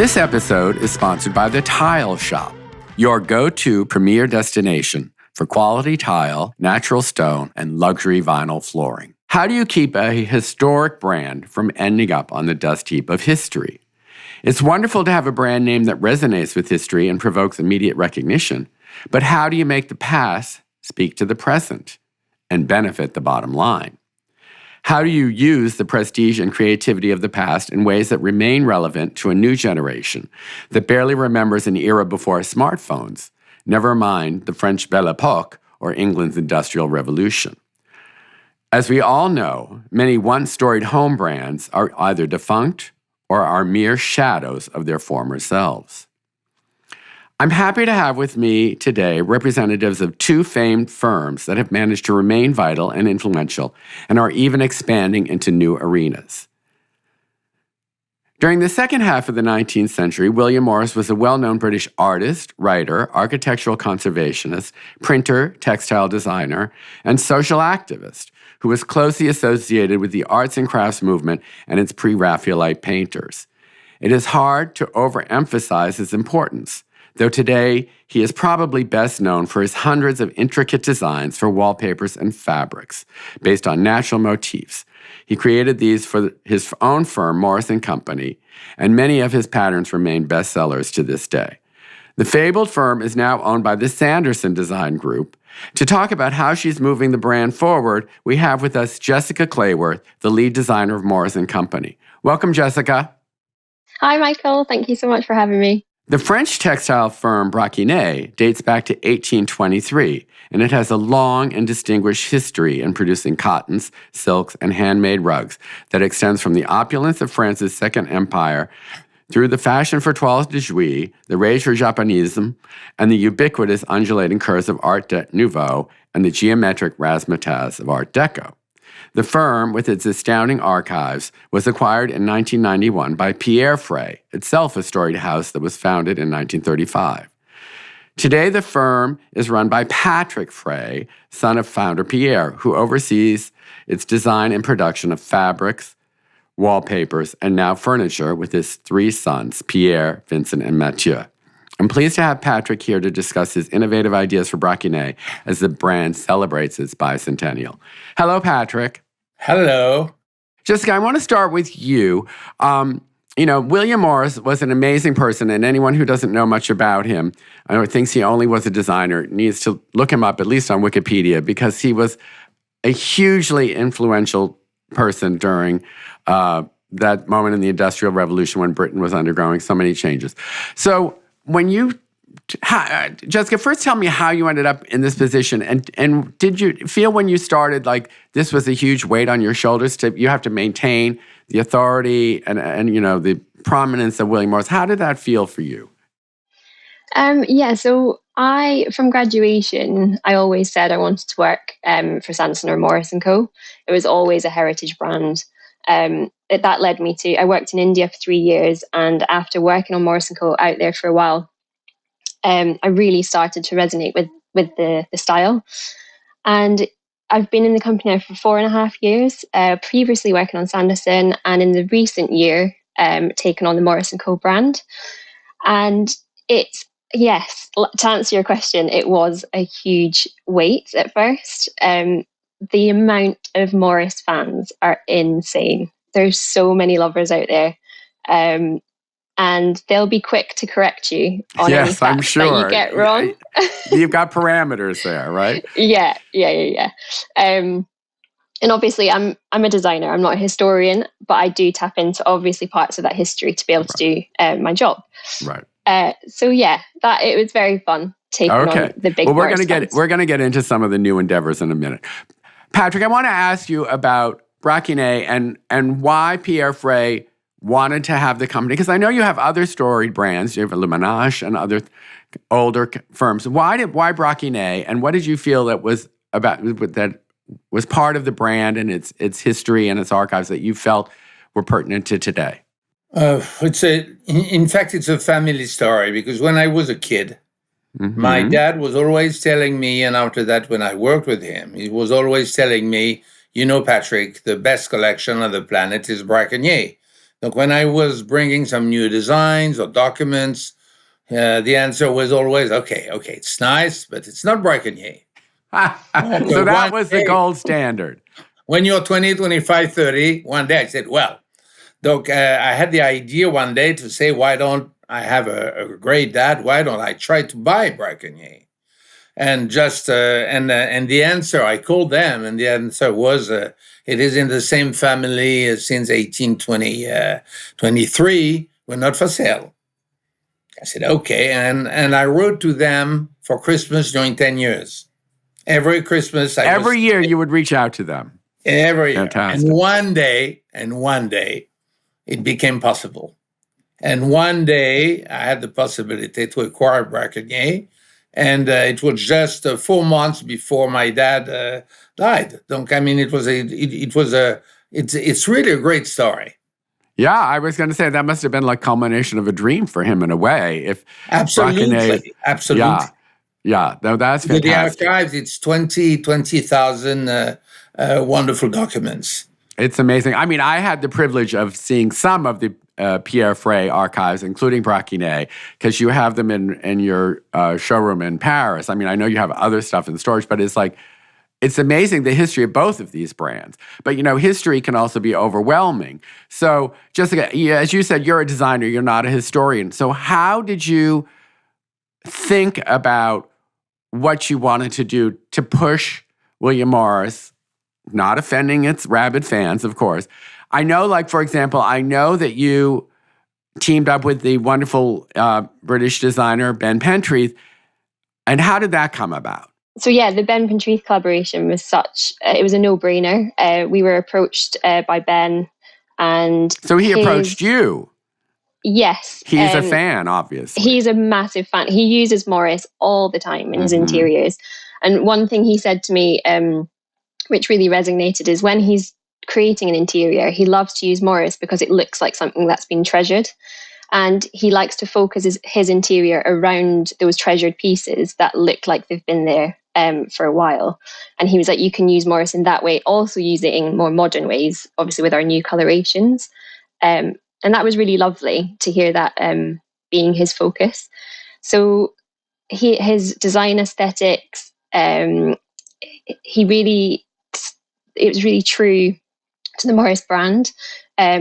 This episode is sponsored by The Tile Shop, your go-to premier destination for quality tile, natural stone, and luxury vinyl flooring. How do you keep a historic brand from ending up on the dust heap of history? It's wonderful to have a brand name that resonates with history and provokes immediate recognition, but how do you make the past speak to the present and benefit the bottom line? How do you use the prestige and creativity of the past in ways that remain relevant to a new generation that barely remembers an era before smartphones, never mind the French Belle Époque or England's Industrial Revolution? As we all know, many once storied home brands are either defunct or are mere shadows of their former selves. I'm happy to have with me today representatives of two famed firms that have managed to remain vital and influential and are even expanding into new arenas. During the second half of the 19th century, William Morris was a well-known British artist, writer, architectural conservationist, printer, textile designer, and social activist who was closely associated with the arts and crafts movement and its pre-Raphaelite painters. It is hard to overemphasize his importance, though today he is probably best known for his hundreds of intricate designs for wallpapers and fabrics based on natural motifs. He created these for his own firm, Morris & Company, and many of his patterns remain bestsellers to this day. The fabled firm is now owned by the Sanderson Design Group. To talk about how she's moving the brand forward, we have with us Jessica Clayworth, the lead designer of Morris & Company. Welcome, Jessica. Hi, Michael. Thank you so much for having me. The French textile firm Braquenié dates back to 1823, and it has a long and distinguished history in producing cottons, silks, and handmade rugs that extends from the opulence of France's Second Empire through the fashion for toiles de jouy, the rage for Japonism, and the ubiquitous undulating curves of Art Nouveau and the geometric razzmatazz of Art Deco. The firm, with its astounding archives, was acquired in 1991 by Pierre Frey, itself a storied house that was founded in 1935. Today, the firm is run by Patrick Frey, son of founder Pierre, who oversees its design and production of fabrics, wallpapers, and now furniture with his three sons, Pierre, Vincent, and Mathieu. I'm pleased to have Patrick here to discuss his innovative ideas for Braquenié as the brand celebrates its bicentennial. Hello, Patrick. Hello. Jessica, I want to start with you. William Morris was an amazing person, and anyone who doesn't know much about him, thinks he only was a designer, needs to look him up, at least on Wikipedia, because he was a hugely influential person during that moment in the Industrial Revolution when Britain was undergoing so many changes. So Jessica, first tell me how you ended up in this position, and did you feel when you started like this was a huge weight on your shoulders you have to maintain the authority and the prominence of William Morris? How did that feel for you? So from graduation, I always said I wanted to work for Sanderson or Morris & Co. It was always a heritage brand. That led me to, I worked in India for 3 years, and after working on Morris & Co. out there for a while, I really started to resonate with the style. And I've been in the company now for 4.5 years, previously working on Sanderson, and in the recent year, taken on the Morris & Co. brand. And yes, to answer your question, it was a huge weight at first. The amount of Morris fans are insane. There's so many lovers out there. And they'll be quick to correct you on any facts that you get wrong. You've got parameters there, right? Yeah. And obviously, I'm a designer. I'm not a historian, but I do tap into obviously parts of that history to be able to do my job. Right. It was very fun taking on the big. Well, we're going to get into some of the new endeavors in a minute. Patrick, I want to ask you about Braquenié and why Pierre Frey wanted to have the company, because I know you have other storied brands. You have Illuminage and other older firms. Why Braquenié, and what did you feel that was part of the brand and its history and its archives that you felt were pertinent to today? In fact, it's a family story, because when I was a kid, my dad was always telling me, and after that, when I worked with him, he was always telling me, Patrick, the best collection on the planet is Braquenié. Donc when I was bringing some new designs or documents, the answer was always, okay, it's nice, but it's not Braquenié. So that was the gold standard. When you're 20, 25, 30, one day I said, well, Doc, I had the idea one day to say, why don't I have a great dad? Why don't I try to buy Braquenié? And just and the answer, I called them, and the answer was, it is in the same family since 1823. We're not for sale. I said, okay, and I wrote to them for Christmas during 10 years. Every Christmas, every year you would reach out to them. Every year. Fantastic. And one day, it became possible. And one day, I had the possibility to acquire Braquenié, and it was just 4 months before my dad died. Donc, I mean, it's really a great story. Yeah, I was going to say that must have been like culmination of a dream for him in a way. If absolutely. Yeah, no, that's fantastic. With the archives, it's 20,000 wonderful documents. It's amazing. I mean, I had the privilege of seeing some of the Pierre Frey archives, including Braquenié, because you have them in your showroom in Paris. I mean, I know you have other stuff in storage, but it's amazing the history of both of these brands. But, history can also be overwhelming. So, Jessica, as you said, you're a designer, you're not a historian. So how did you think about what you wanted to do to push William Morris, not offending its rabid fans, of course? I know, for example, I know that you teamed up with the wonderful British designer Ben Pentreath. And how did that come about? So yeah, the Ben Pentreath collaboration was it was a no-brainer. We were approached by Ben, and so he approached you. Yes. He's a fan, obviously. He's a massive fan. He uses Morris all the time in his interiors. And one thing he said to me, which really resonated, is when he's creating an interior, he loves to use Morris because it looks like something that's been treasured. And he likes to focus his interior around those treasured pieces that look like they've been there for a while. And he was like, you can use Morris in that way, also use it in more modern ways, obviously with our new colorations. And that was really lovely to hear that being his focus. So his design aesthetics, it was really true to the Morris brand,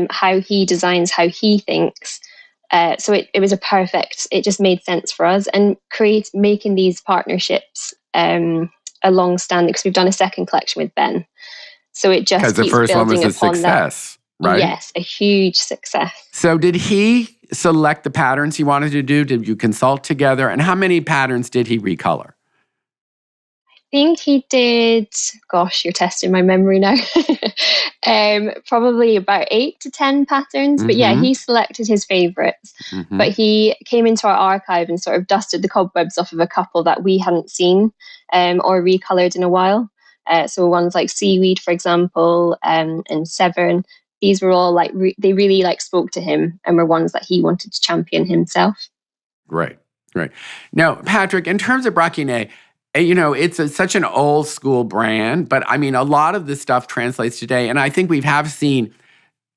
how he designs, how he thinks. So it was it just made sense for us, and making these partnerships a long-standing, because we've done a second collection with Ben. So it just keeps building upon that. Because the first one was a success. Right? Yes, a huge success. So did he select the patterns he wanted to do? Did you consult together? And how many patterns did he recolor? I think he did, gosh, you're testing my memory now. Probably about 8 to 10 patterns. But yeah, he selected his favorites. But he came into our archive and sort of dusted the cobwebs off of a couple that we hadn't seen or recolored in a while. So ones like Seaweed, for example, and Severn. These were all they really spoke to him and were ones that he wanted to champion himself. Great. Now, Patrick, in terms of Braquenié, it's such an old school brand, but I mean, a lot of this stuff translates today. And I think we have seen,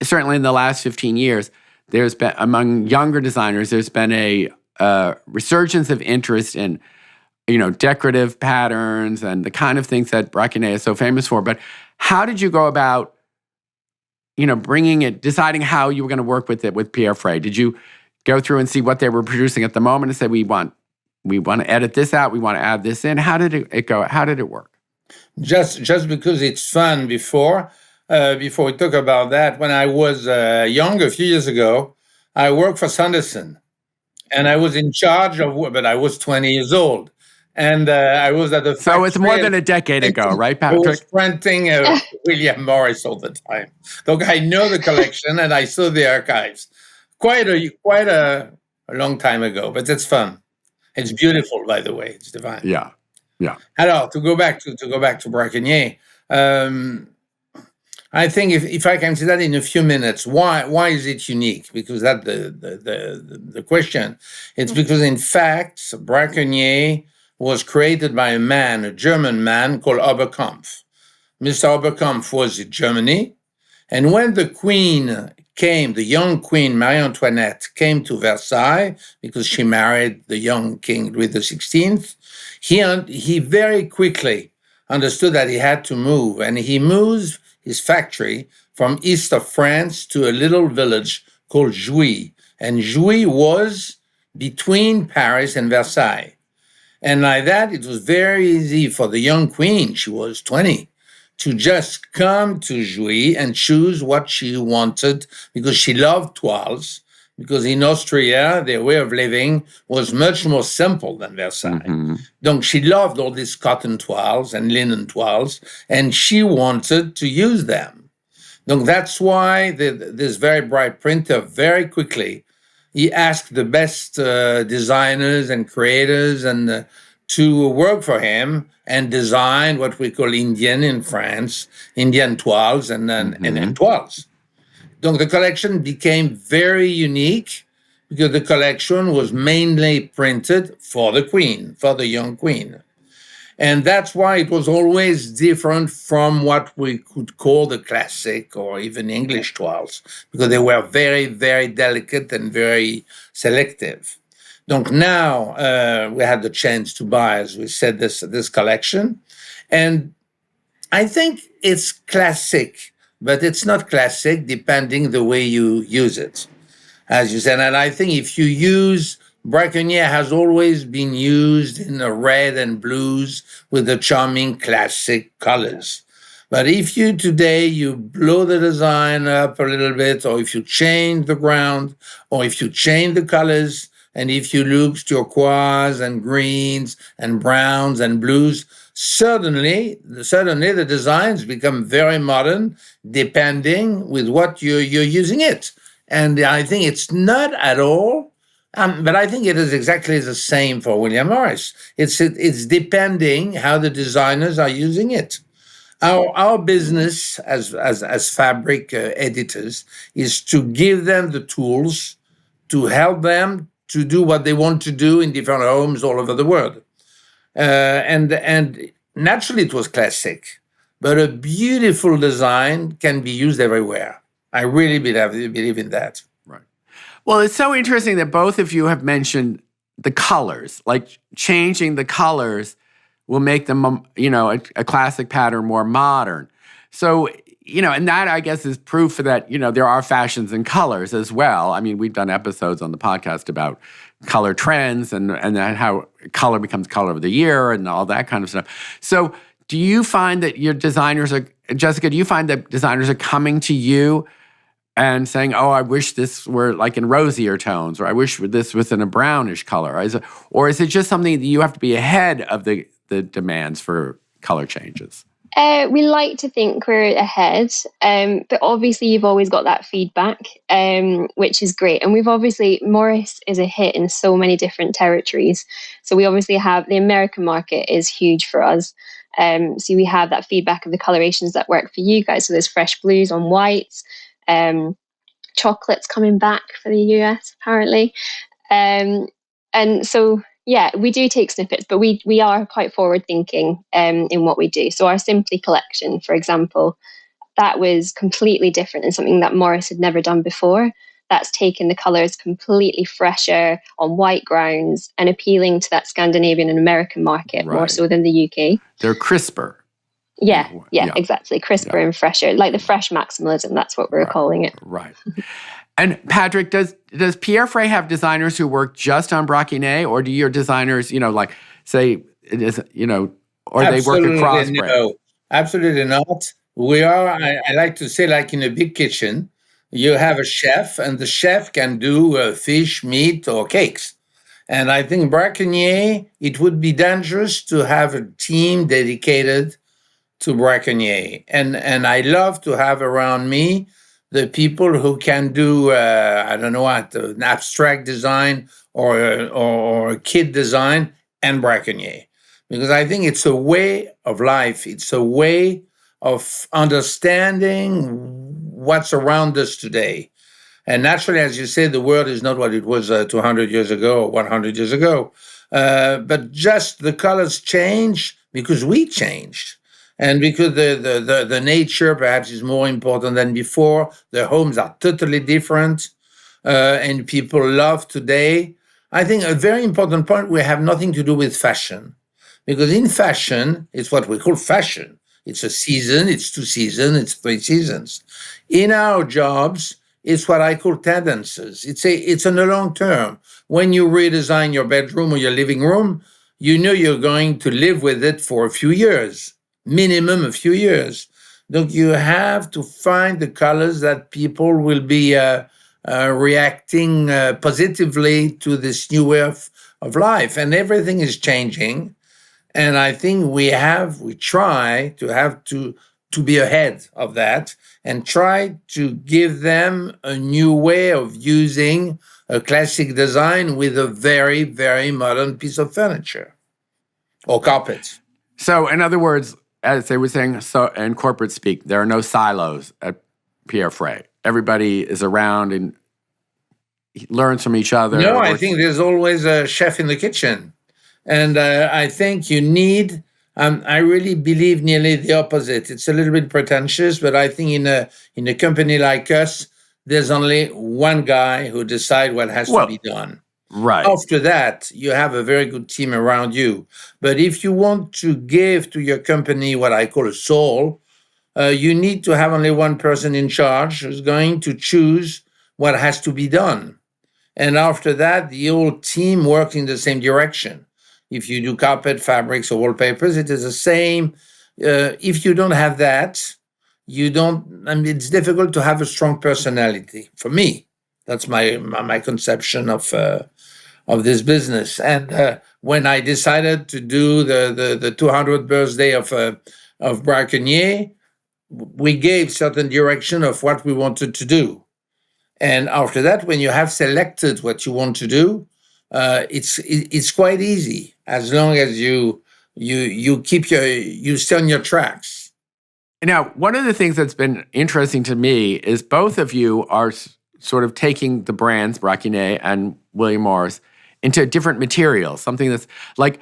certainly in the last 15 years, there's been, among younger designers, there's been a resurgence of interest in, decorative patterns and the kind of things that Braquenié is so famous for. But how did you go about deciding how you were going to work with it with Pierre Frey? Did you go through and see what they were producing at the moment and say, we want to edit this out, we want to add this in? How did it go? How did it work? Just because it's fun. Before we talk about that, when I was young, a few years ago, I worked for Sanderson, and I was in charge but I was 20 years old. And I was at the So it's more than a decade ago, right, Patrick? I was printing William Morris all the time. Look, I know the collection and I saw the archives. Quite a long time ago, but it's fun. It's beautiful, by the way. It's divine. Yeah. Alors, to go back to Braquenié, I think if I can say that in a few minutes, why is it unique? Because that's the question. It's because, in fact, Braquenié was created by a German man called Oberkampf. Mr. Oberkampf was in Germany, And when the queen came, the young queen, Marie Antoinette, came to Versailles because she married the young King Louis XVI, he very quickly understood that he had to move, and he moved his factory from east of France to a little village called Jouy. And Jouy was between Paris and Versailles. And like that, it was very easy for the young queen, she was 20, to just come to Jouy and choose what she wanted because she loved toiles. Because in Austria, their way of living was much more simple than Versailles. Mm-hmm. Donc she loved all these cotton toiles and linen toiles, and she wanted to use them. Donc that's why this very bright printer very quickly, he asked the best designers and creators and to work for him and design what we call Indian in France, Indian toiles and toiles. Donc the collection became very unique because the collection was mainly printed for the queen, for the young queen. And that's why it was always different from what we could call the classic or even English toiles, because they were very, very delicate and very selective. Donc now we had the chance to buy, as we said, this collection. And I think it's classic, but it's not classic depending the way you use it, as you said. And I think if you use, Braquenié has always been used in the red and blues with the charming classic colors. But if you today, you blow the design up a little bit, or if you change the ground, or if you change the colors, and if you look turquoise and greens and browns and blues, Certainly, the designs become very modern, depending with what you're using it. And I think it's not at all, but I think it is exactly the same for William Morris. It's depending how the designers are using it. Our business as fabric editors is to give them the tools to help them to do what they want to do in different homes all over the world. And naturally it was classic, but a beautiful design can be used everywhere. I really believe in that. Right. Well, it's so interesting that both of you have mentioned the colors, like changing the colors will make them, a classic pattern more modern. So, and that, I guess, is proof that, there are fashions in colors as well. I mean, we've done episodes on the podcast about color trends and how color becomes color of the year and all that kind of stuff. So do you find that Jessica, do you find that designers are coming to you and saying, oh, I wish this were like in rosier tones, or I wish this was in a brownish color? Or is it just something that you have to be ahead of the demands for color changes? We like to think we're ahead, but obviously you've always got that feedback, which is great. And Morris is a hit in so many different territories. So we obviously have, the American market is huge for us. So we have that feedback of the colorations that work for you guys. So there's fresh blues on whites, chocolates coming back for the US apparently. And so yeah, we do take snippets, but we are quite forward thinking in what we do. So our Simply collection, for example, that was completely different and something that Morris had never done before. That's taken the colours completely fresher on white grounds and appealing to that Scandinavian and American market more so than the UK. They're crisper. Yeah, exactly. Crisper and fresher, like the fresh maximalism. That's what we're calling it. Right. And Patrick, does Pierre Frey have designers who work just on Braquenié, or do your designers, say it is, or they work across brands? No, absolutely not. We are, I like to say, like in a big kitchen, you have a chef, and the chef can do fish, meat, or cakes. And I think Braquenié, it would be dangerous to have a team dedicated to Braquenié. And I love to have around me the people who can do, an abstract design or a kit design and Braquenié. Because I think it's a way of life. It's a way of understanding what's around us today. And naturally, as you say, the world is not what it was 200 years ago or 100 years ago. But just the colors change because we changed. And because the nature perhaps is more important than before, the homes are totally different, and people love today. I think a very important point, we have nothing to do with fashion. Because in fashion, it's what we call fashion. It's a season, it's 2 seasons, it's 3 seasons. In our jobs, it's what I call tendencies. It's in the long term. When you redesign your bedroom or your living room, you know you're going to live with it for a few years, minimum a few years. Donc you have to find the colors that people will be reacting positively to this new way of life. And everything is changing. And I think we try to be ahead of that and try to give them a new way of using a classic design with a very, very modern piece of furniture or carpet. So, in other words, as they were saying, so in corporate speak, there are no silos at Pierre Frey. Everybody is around and learns from each other. No, I think there's always a chef in the kitchen. And I think you need, I really believe nearly the opposite. It's a little bit pretentious, but I think in a company like us, there's only one guy who decides what has to be done. Right. After that, you have a very good team around you. But if you want to give to your company what I call a soul, you need to have only one person in charge who's going to choose what has to be done. And after that, the whole team works in the same direction. If you do carpet, fabrics, or wallpapers, it is the same. If you don't have that, it's difficult to have a strong personality. For me, that's my conception of this business. And when I decided to do the 200th birthday of Braquenié, we gave certain direction of what we wanted to do. And after that, when you have selected what you want to do, it's quite easy as long as you stay on your tracks. Now, one of the things that's been interesting to me is both of you are sort of taking the brands Braquenié and William Morris into different materials. Something that's like,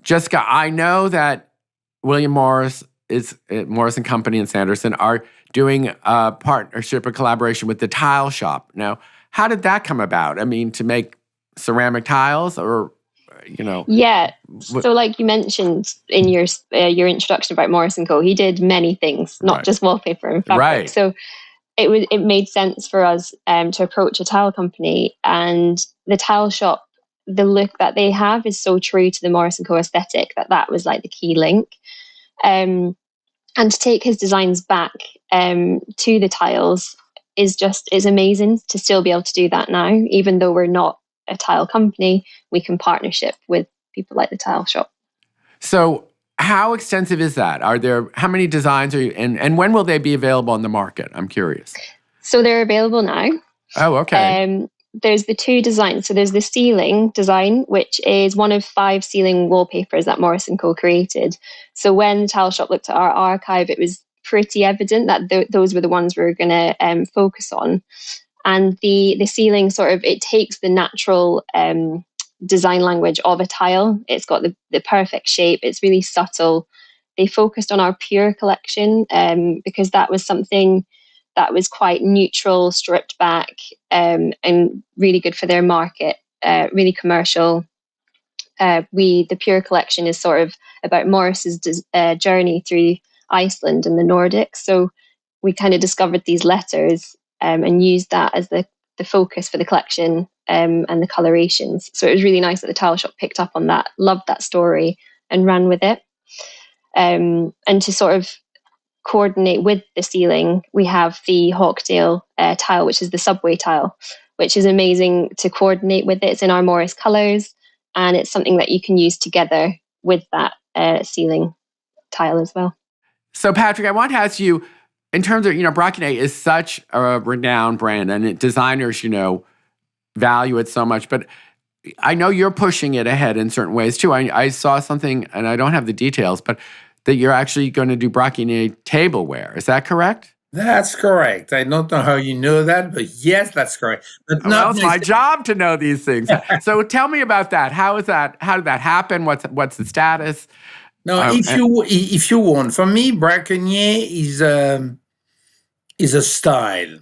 Jessica, I know that William Morris is Morris and Company and Sanderson are doing a partnership or collaboration with the Tile Shop. Now, how did that come about? I mean, to make ceramic tiles, or Yeah. So, like you mentioned in your introduction about Morris and Co, he did many things, not just wallpaper and fabric. Right. So it made sense for us to approach a tile company, and the Tile Shop. The look that they have is so true to the Morris and Co aesthetic that was like the key link. And to take his designs back to the tiles is amazing to still be able to do that now, even though we're not a tile company. We can partnership with people like the Tile Shop. So how extensive is that? How many designs are you, and when will they be available on the market? I'm curious. So they're available now. Oh, okay. There's the 2 designs. So there's the ceiling design, which is one of 5 ceiling wallpapers that Morris & Co created. So when the Tile Shop looked at our archive, it was pretty evident that those were the ones we were going to focus on. And the ceiling it takes the natural design language of a tile. It's got the perfect shape. It's really subtle. They focused on our Pure collection because that was something that was quite neutral, stripped back, and really good for their market, really commercial. The Pure collection is sort of about Morris's journey through Iceland and the Nordics. So we kind of discovered these letters and used that as the focus for the collection and the colorations. So it was really nice that the Tile Shop picked up on that, loved that story, and ran with it. And to sort of coordinate with the ceiling, we have the Hawkdale tile, which is the subway tile, which is amazing to coordinate with it. It's in our Morris colours, and it's something that you can use together with that ceiling tile as well. So, Patrick, I want to ask you, in terms of, Braquenié is such a renowned brand, and designers, value it so much, but I know you're pushing it ahead in certain ways too. I saw something, and I don't have the details, but that you're actually going to do Braquenié tableware. Is that correct? That's correct. I don't know how you know that, but yes, that's correct. But it's my job to know these things. So tell me about that. How did that happen? What's the status? No, if you want, for me, Braquenié is a style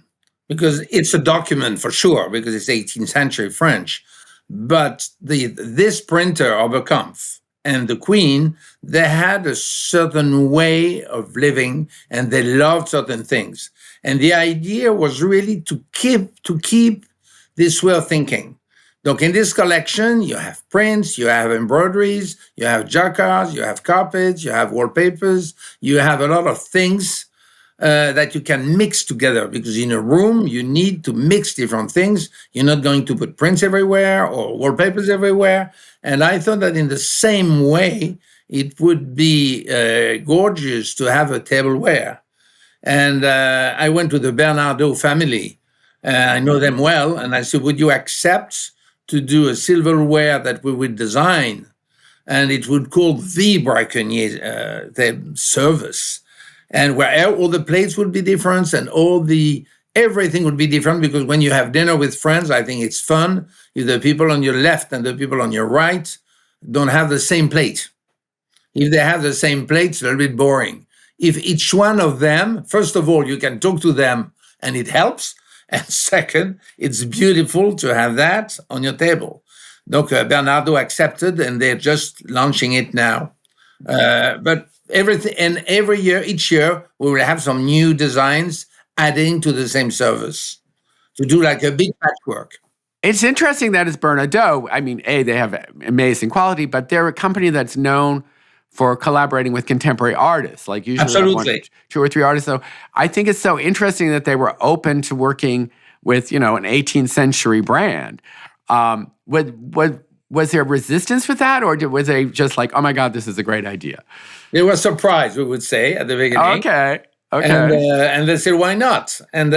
because it's a document for sure because it's 18th century French. But this printer, Oberkampf, and the Queen, they had a certain way of living and they loved certain things. And the idea was really to keep this way of thinking. Donc, in this collection, you have prints, you have embroideries, you have jacquards, you have carpets, you have wallpapers, you have a lot of things that you can mix together because in a room, you need to mix different things. You're not going to put prints everywhere or wallpapers everywhere. And I thought that in the same way, it would be gorgeous to have a tableware. And I went to the Bernardo family. I know them well. And I said, would you accept to do a silverware that we would design? And it would call the Braquenié the service. And where all the plates would be different and everything would be different because when you have dinner with friends, I think it's fun if the people on your left and the people on your right don't have the same plate. If they have the same plate, it's a little bit boring. If each one of them, first of all, you can talk to them and it helps. And second, it's beautiful to have that on your table. Donc, Bernardo accepted and they're just launching it now. But everything, and each year, we will have some new designs adding to the same service to do like a big patchwork. It's interesting that it's Bernardo. I mean, they have amazing quality, but they're a company that's known for collaborating with contemporary artists, like usually Absolutely. 2 or 3 artists. So I think it's so interesting that they were open to working with, an 18th century brand. Was there resistance with that, or was they just like, oh my God, this is a great idea? They were surprised, we would say, at the beginning. Okay. And they said, why not? And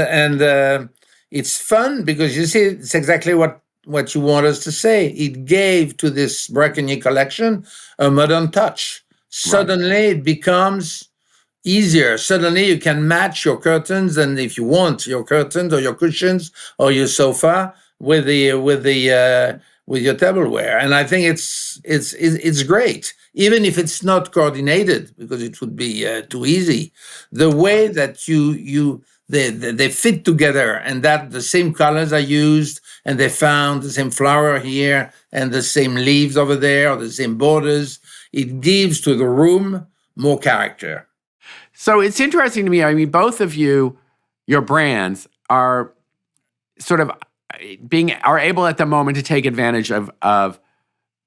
it's fun because you see, it's exactly what you want us to say. It gave to this Braquenié collection a modern touch. Suddenly it becomes easier. Suddenly you can match your curtains, and if you want, your curtains or your cushions or your sofa with your tableware. And I think it's great, even if it's not coordinated, because it would be too easy. The way that they fit together, and that the same colors are used, and they found the same flower here and the same leaves over there, or the same borders. It gives to the room more character. So it's interesting to me. I mean, both of you, your brands are sort of are able at the moment to take advantage of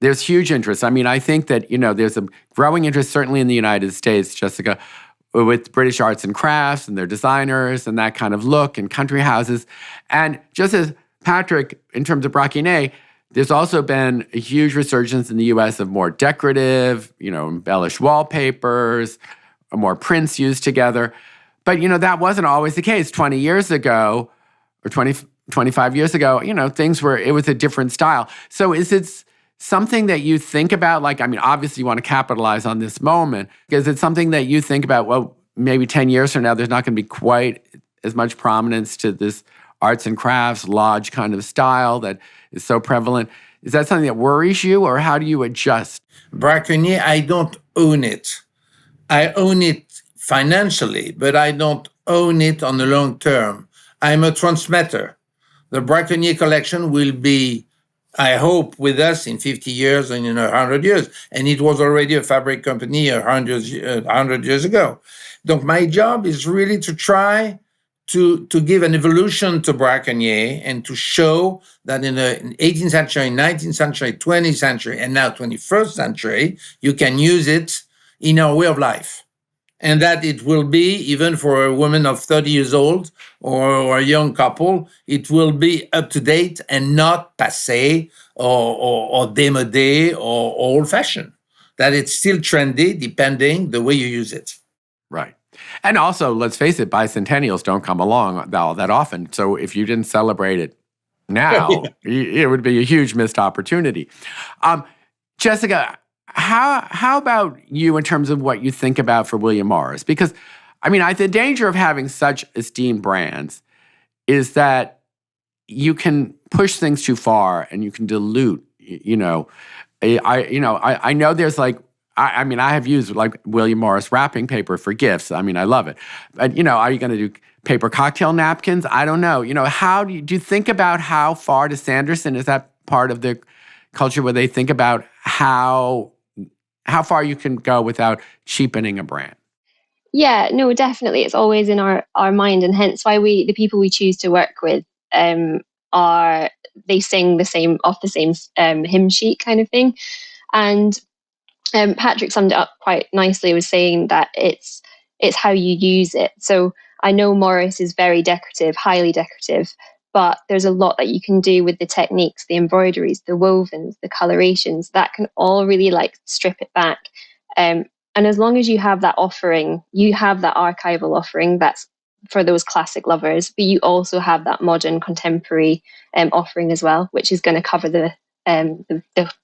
there's huge interest. I mean, I think that, there's a growing interest, certainly in the United States, Jessica, with British arts and crafts and their designers and that kind of look and country houses. And just as Patrick, in terms of Braquenié, there's also been a huge resurgence in the U.S. of more decorative, embellished wallpapers, more prints used together. But, that wasn't always the case 20 years ago or 25 years ago. It was a different style. So is it something that you think about? Obviously you want to capitalize on this moment. Is it something that you think about, well, maybe 10 years from now, there's not going to be quite as much prominence to this arts and crafts, lodge kind of style that is so prevalent? Is that something that worries you, or how do you adjust? Braquenié, I don't own it. I own it financially, but I don't own it on the long term. I'm a transmitter. The Braquenié collection will be, I hope, with us in 50 years and in 100 years. And it was already a fabric company 100 years ago. Donc my job is really to try to give an evolution to Braquenié and to show that in the 18th century, 19th century, 20th century, and now 21st century, you can use it in our way of life. And that it will be, even for a woman of 30 years old or a young couple, it will be up to date and not passé or démodé or old-fashioned. That it's still trendy, depending the way you use it. Right. And also, let's face it, bicentennials don't come along all that often. So if you didn't celebrate it now, it would be a huge missed opportunity. Jessica, how about you in terms of what you think about for William Morris? Because, the danger of having such esteemed brands is that you can push things too far and you can dilute, I know there's I mean, I have used like William Morris wrapping paper for gifts. I mean, I love it. But, are you going to do paper cocktail napkins? I don't know. How do you think about how far to Sanderson? Is that part of the culture where they think about how far you can go without cheapening a brand? Yeah, no, definitely. It's always in our mind, and hence why the people we choose to work with they sing off the same hymn sheet kind of thing. And Patrick summed it up quite nicely, was saying that it's how you use it. So I know Morris is very decorative, highly decorative, but there's a lot that you can do with the techniques, the embroideries, the wovens, the colorations that can all really like strip it back. And as long as you have that offering, you have that archival offering that's for those classic lovers, but you also have that modern contemporary offering as well, which is going to cover the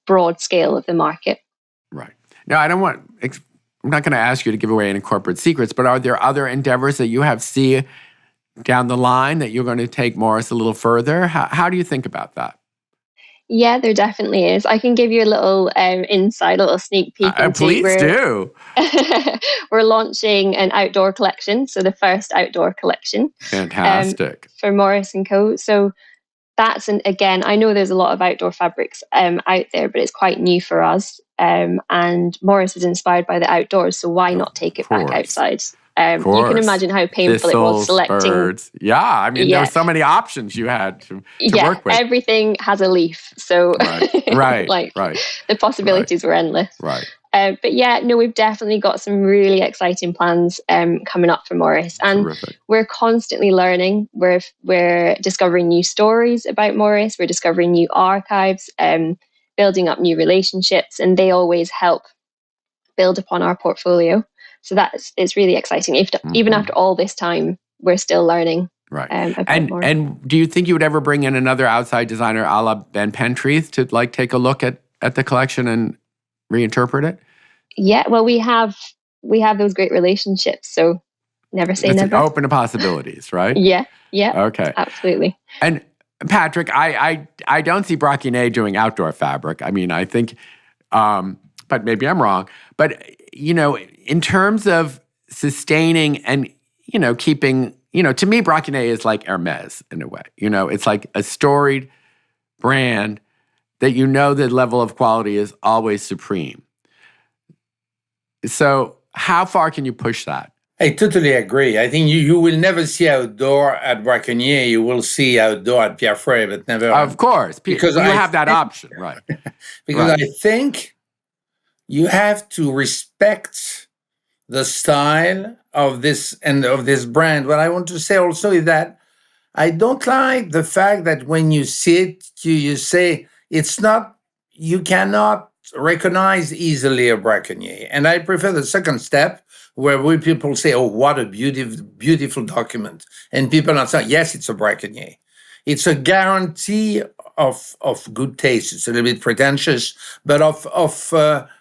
broad scale of the market. Right. Now, I'm not going to ask you to give away any corporate secrets, but are there other endeavors that you see down the line that you're going to take Morris a little further? How do you think about that? Yeah, there definitely is. I can give you a little insight, a little sneak peek into. Please do. We're launching an outdoor collection, so the first outdoor collection. Fantastic. For Morris & Co. So that's again, I know there's a lot of outdoor fabrics out there, but it's quite new for us. And Morris is inspired by the outdoors, so why not take it back outside? You can imagine how painful it was selecting. Birds. Yeah, I mean, there were so many options you had to work with. Everything has a leaf, so right. The possibilities were endless. Right. But yeah, no, we've definitely got some really exciting plans coming up for Morris, and terrific. We're constantly learning. We're discovering new stories about Morris. We're discovering new archives, building up new relationships, and they always help build upon our portfolio. So it's really exciting. Even after all this time, we're still learning. Right. And do you think you would ever bring in another outside designer a la Ben Pentreath to like take a look at the collection and reinterpret it? Yeah, well, we have those great relationships, so never say never. Open to possibilities, right? Yeah. Okay. Absolutely. And Patrick, I don't see Braquenié doing outdoor fabric. I mean, I think, but maybe I'm wrong. But, in terms of sustaining and, keeping, to me, Braquenié is like Hermes in a way. It's like a storied brand that the level of quality is always supreme. So how far can you push that? I totally agree. I think you will never see outdoor at Braquenié. You will see outdoor at Pierre Frey, but never. Of course, because you have that option, right? Because I think you have to respect the style of this and of this brand. What I want to say also is that I don't like the fact that when you see it, you say it's not. You cannot recognize easily a Braquenié, and I prefer the second step, where people say, "Oh, what a beautiful document," and people are saying, "Yes, it's a Braquenié." It's a guarantee of good taste. It's a little bit pretentious, but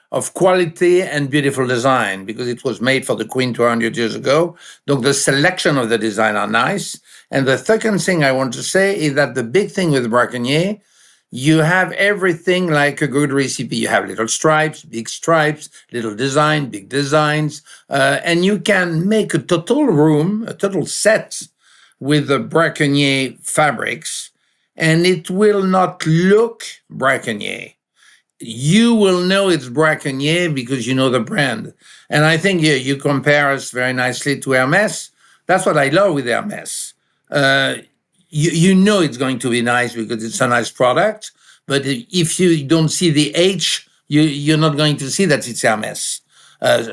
of quality and beautiful design, because it was made for the Queen 200 years ago. So the selection of the design are nice. And the second thing I want to say is that the big thing with Braquenié, you have everything like a good recipe. You have little stripes, big stripes, little design, big designs, and you can make a total set with the Braquenié fabrics, and it will not look Braquenié. You will know it's Braquenié because you know the brand. And I think you compare us very nicely to Hermes. That's what I love with Hermes. You know it's going to be nice because it's a nice product, but if you don't see the H, you're not going to see that it's Hermes.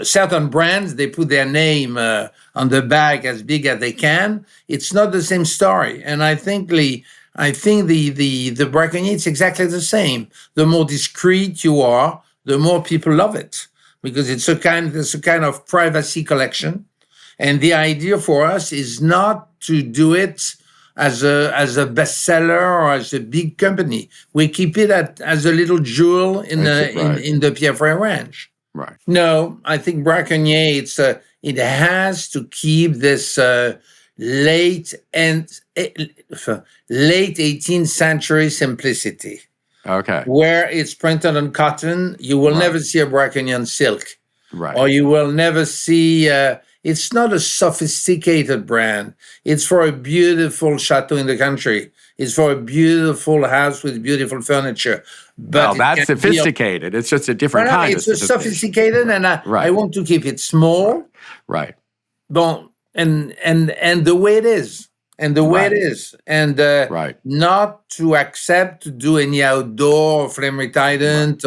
Certain brands, they put their name on the bag as big as they can. It's not the same story. And I think the Braquenié, it's exactly the same. The more discreet you are, the more people love it, because it's a kind of privacy collection. And the idea for us is not to do it as a bestseller or as a big company. We keep it as a little jewel in the Pierre Frey range. Right. No, I think Braquenié, it has to keep this late 18th century simplicity. Okay. Where it's printed on cotton, you will never see a Braquenié on silk. Right. Or you will never see, it's not a sophisticated brand. It's for a beautiful chateau in the country. It's for a beautiful house with beautiful furniture. But Well, that's sophisticated. It's just a different kind of it's sophisticated, and I want to keep it small. Right. Bon, and the way it is. And the way it is. And not to accept to do any outdoor flame retardant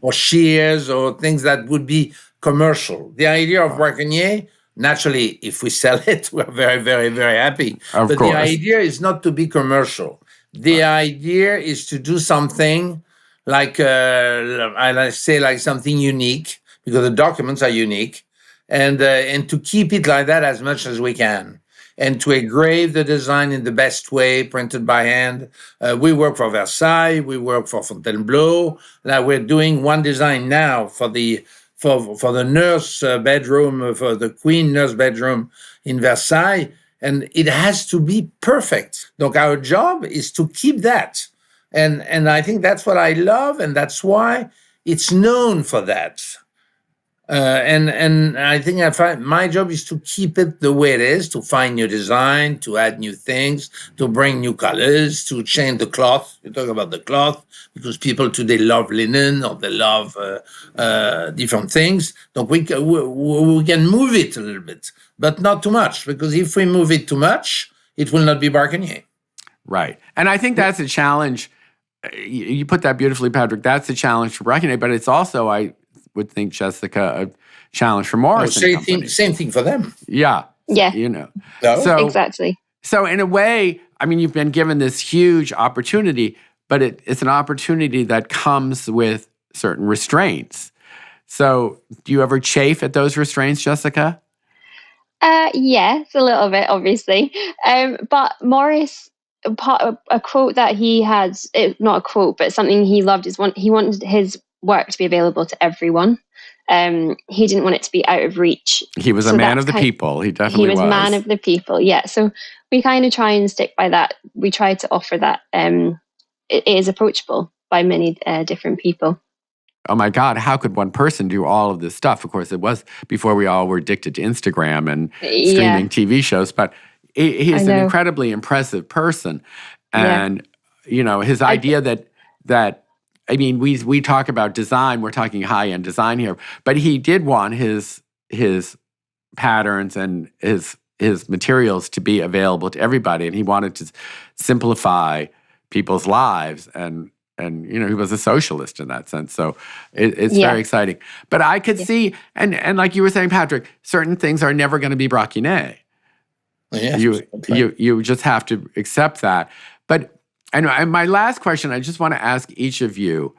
or shears or things that would be commercial. The idea of Braquenié, naturally, if we sell it, we're very, very, very happy. But the idea is not to be commercial. The idea is to do something like, I say, like something unique, because the documents are unique, and to keep it like that as much as we can, and to engrave the design in the best way, printed by hand. We work for Versailles, we work for Fontainebleau. Now we're doing one design now for the nurse bedroom, for the Queen nurse bedroom in Versailles, and it has to be perfect. Donc our job is to keep that. And I think that's what I love, and that's why it's known for that. And I think my job is to keep it the way it is, to find new design, to add new things, to bring new colors, to change the cloth. You talk about the cloth, because people today love linen, or they love different things. So we can move it a little bit, but not too much, because if we move it too much, it will not be Braquenié. Right. And I think that's a challenge. You put that beautifully, Patrick. That's a challenge for Braquenié, but it's also, I would think, Jessica, a challenge for Morris. Same thing for them. Yeah. Yeah. So, exactly. So in a way, I mean, you've been given this huge opportunity, but it's an opportunity that comes with certain restraints. So do you ever chafe at those restraints, Jessica? Yes, a little bit, obviously. But Morris, a quote that he had, not a quote, but something he loved, is he wanted his work to be available to everyone. He didn't want it to be out of reach. He was a man of the people. He definitely was. He was man of the people, yeah. So we kind of try and stick by that. We try to offer that. It is approachable by many different people. Oh my God, how could one person do all of this stuff? Of course, it was before we all were addicted to Instagram and streaming TV shows, but he's an incredibly impressive person. And, his idea that I mean, we talk about design, we're talking high-end design here, but he did want his patterns and his materials to be available to everybody, and he wanted to simplify people's lives, and he was a socialist in that sense. So it's very exciting. But I could see, and like you were saying, Patrick, certain things are never going to be Braquenié. You just have to accept that. But and my last question, I just want to ask each of you,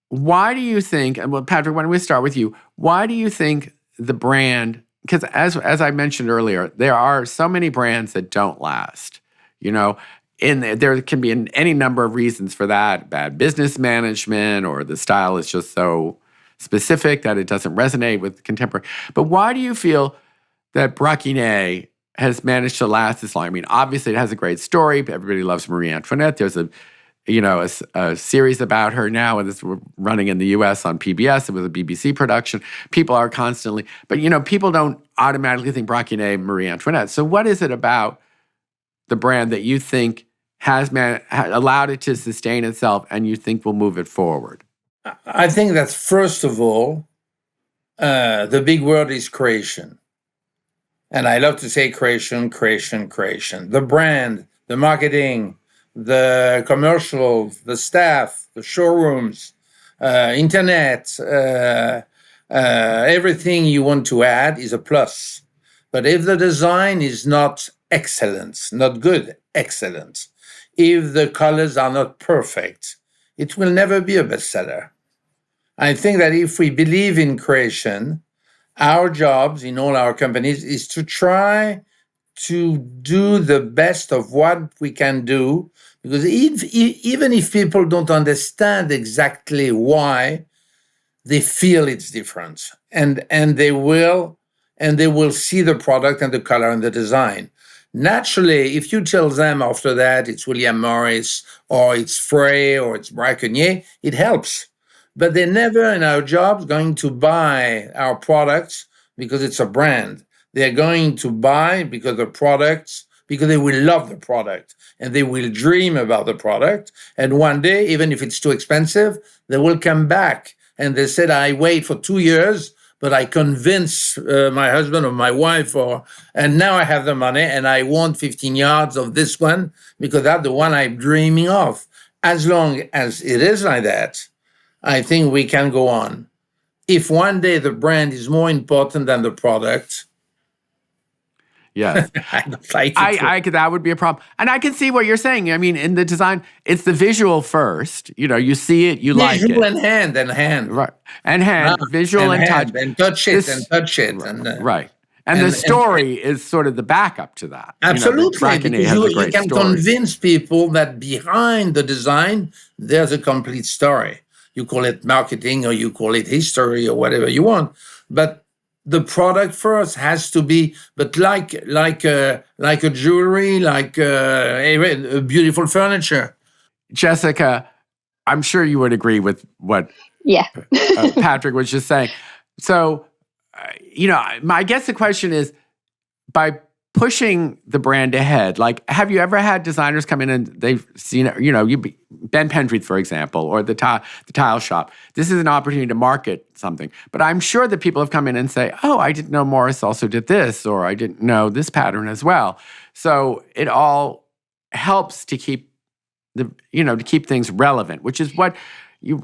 why do you think, and well, Patrick, why don't we start with you? Why do you think the brand, because as I mentioned earlier, there are so many brands that don't last, and there can be any number of reasons for that, bad business management, or the style is just so specific that it doesn't resonate with contemporary. But why do you feel that Braquenié has managed to last this long? I mean, obviously it has a great story. Everybody loves Marie Antoinette. There's a series about her now, and it's running in the U.S. on PBS. It was a BBC production. People are constantly, but people don't automatically think Braquenié, Marie Antoinette. So what is it about the brand that you think has allowed it to sustain itself, and you think will move it forward? I think that first of all, the big word is creation. And I love to say creation, creation, creation. The brand, the marketing, the commercials, the staff, the showrooms, internet, everything you want to add is a plus. But if the design is not excellent, not good, excellent, if the colors are not perfect, it will never be a bestseller. I think that if we believe in creation, our jobs in all our companies is to try to do the best of what we can do, because even if people don't understand exactly why, they feel it's different, and they will see the product and the color and the design. naturally, if you tell them after that it's William Morris or it's Frey or it's Braquenié, it helps. But they're never in our jobs going to buy our products because it's a brand. They're going to buy because the products, because they will love the product and they will dream about the product. And one day, even if it's too expensive, they will come back. And they said, I wait for 2 years, but I convince my husband or my wife, and now I have the money and I want 15 yards of this one because that's the one I'm dreaming of. As long as it is like that, I think we can go on. If one day the brand is more important than the product, yes, I don't like it. that would be a problem. And I can see what you're saying. I mean, in the design, it's the visual first. You see it, you like it. Visual and hand. Right. And hand, visual and touch. And touch it. Right. And the story is sort of the backup to that. Absolutely. Because you can convince people that behind the design, there's a complete story. You call it marketing or you call it history or whatever you want. But the product first has to be, but like a jewelry, like a beautiful furniture. Jessica, I'm sure you would agree with what Patrick was just saying. So, I guess the question is, by pushing the brand ahead, like, have you ever had designers come in and they've seen, Ben Pendreath, for example, or the tile shop? This is an opportunity to market something. But I'm sure that people have come in and say, oh, I didn't know Morris also did this, or I didn't know this pattern as well. So it all helps to keep to keep things relevant, which is what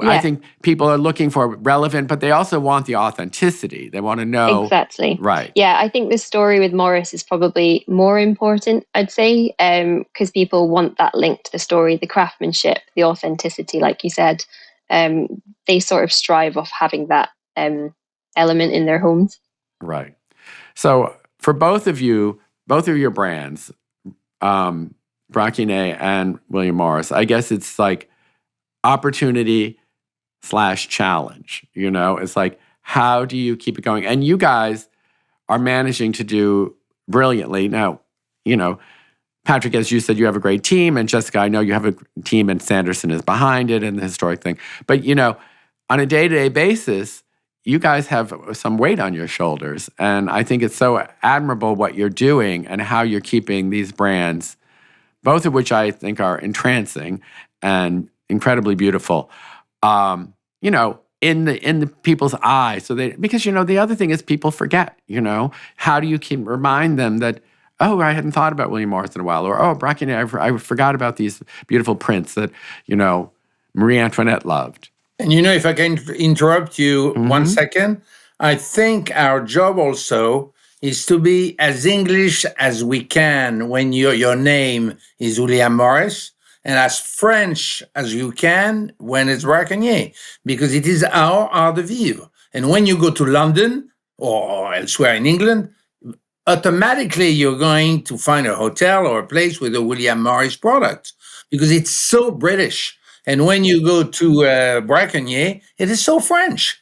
I think people are looking for, relevant, but they also want the authenticity. They want to know. Exactly. Right. Yeah, I think the story with Morris is probably more important, I'd say, because people want that link to the story, the craftsmanship, the authenticity, like you said. They sort of strive off having that element in their homes. Right. So for both of your brands, Braquenié and William Morris, I guess it's like opportunity/challenge. It's like, how do you keep it going? And you guys are managing to do brilliantly. Now, Patrick, as you said, you have a great team, and Jessica, I know you have a team, and Sanderson is behind it and the historic thing. But, on a day-to-day basis, you guys have some weight on your shoulders. And I think it's so admirable what you're doing and how you're keeping these brands, both of which I think are entrancing and incredibly beautiful, in the people's eyes. So because the other thing is people forget. How do you remind them that, oh, I hadn't thought about William Morris in a while, or oh, Braquenié, I forgot about these beautiful prints that Marie Antoinette loved. And if I can interrupt you 1 second, I think our job also is to be as English as we can when your name is William Morris, and as French as you can when it's Braquenié, because it is our art de vivre. And when you go to London or elsewhere in England, automatically you're going to find a hotel or a place with a William Morris product because it's so British. And when you go to Braquenié, it is so French.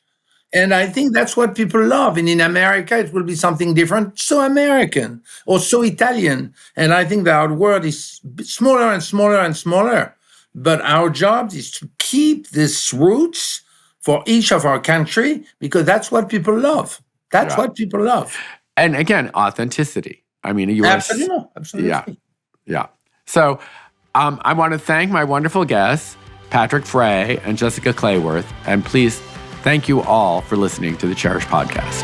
And I think that's what people love. And in America, it will be something different, so American or so Italian. And I think that our world is smaller and smaller and smaller. But our job is to keep these roots for each of our country because that's what people love. That's what people love. And again, authenticity. I mean, Absolutely. Yeah. So I want to thank my wonderful guests, Patrick Frey and Jessica Clayworth. And please, thank you all for listening to the Chairish podcast.